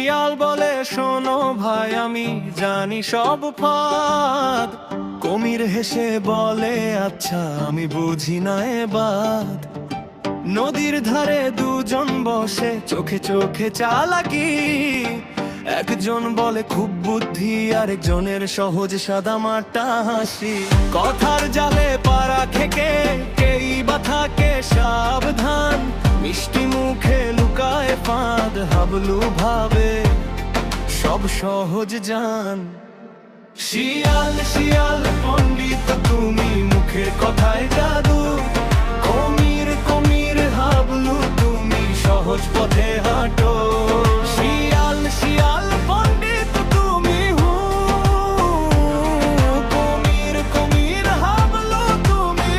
শিয়াল বলে শোনো ভাই আমি জানি সব ফাঁদ। কুমির হেসে বলে আচ্ছা আমি বুঝি না এ বাদ। নদীর ধারে দুজন বসে চোখে চোখে চালাকি। একজন বলে খুব বুদ্ধি আরেকজনের সহজ সাদামাটা হাসি। কথার জালে পাড়া খেকে কেই বা থাকে সাবধান। মিষ্টি মুখে লুকায় ফাঁদ, হাবলু ভাবে সব সহজ জান। শিয়াল শিয়াল পণ্ডিত তুমি মুখের কথায় জাদু। কুমির কুমির হাবলু তুমি সহজ পথে হাঁটো। শিয়াল শিয়াল পণ্ডিত তুমি হু, কুমির কুমির হাবলু তুমি।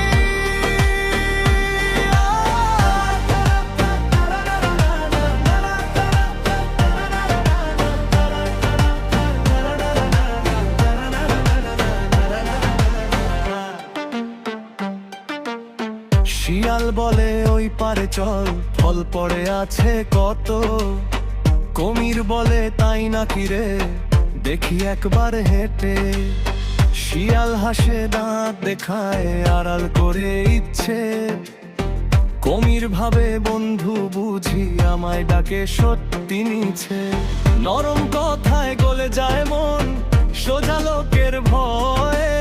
শিয়াল বলে ওই পারে চল ফল পড়ে আছে কত। কুমির বলে তাই নাকি রে, দেখি একবার হেঁটে। শিয়াল হাসে দাঁত দেখায় আড়াল করে ইচ্ছে। কুমির ভাবে বন্ধু বুঝি আমায় ডাকে সত্যি নিছে। নরম কথায় গলে যায় মন সোজা লোকের ভয়ে।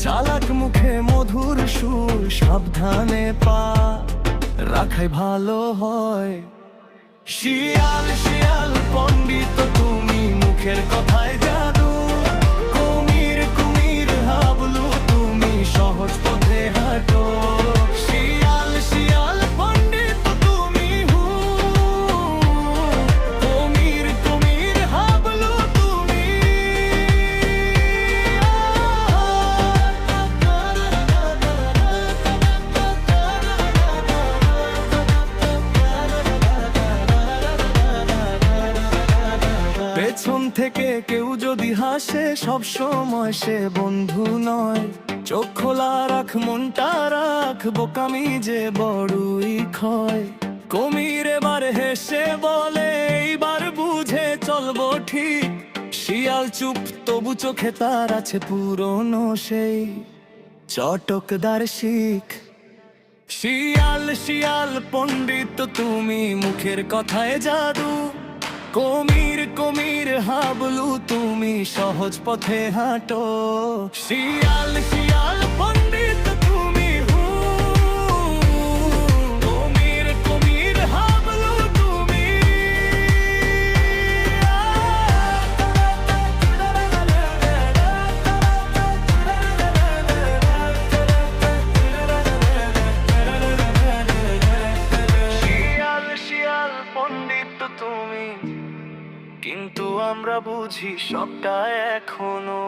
চালাক মুখে মধুর সুর সাবধানে পা রাখাই ভালো হয়। শিয়াল শিয়াল পণ্ডিত তুমি মুখের কথায় জাদু। কুমির কুমির হাবলু তুমি সহজ পথে হাঁটো। শিয়াল শিয়াল পণ্ডিত তুমি হু, কুমির কুমির হাবলু তুমি। পেছন থেকে কেউ যদি হাসে সব সময় সে বন্ধু নয়। চোখ খোলা রাখ মনটা রাখ, বোকামি যে বড়ই ক্ষয়। কুমির এবার হেসে বলে এইবার বুঝে চলবো ঠিক। শিয়াল চুপ তবু চোখে তার আছে পুরনো সেই চটকদার শিখ। শিয়াল শিয়াল পণ্ডিত তুমি মুখের কথায় জাদু। কুমির কুমির হাবলু তুমি সহজ পথে হাঁটো। শিয়াল শিয়াল পণ্ডিত তুমি হু, কুমির কুমির হাবলু তুমি। শিয়াল শিয়াল পণ্ডিত তুমি, কিন্তু আমরা বুঝি সবটা এখনো।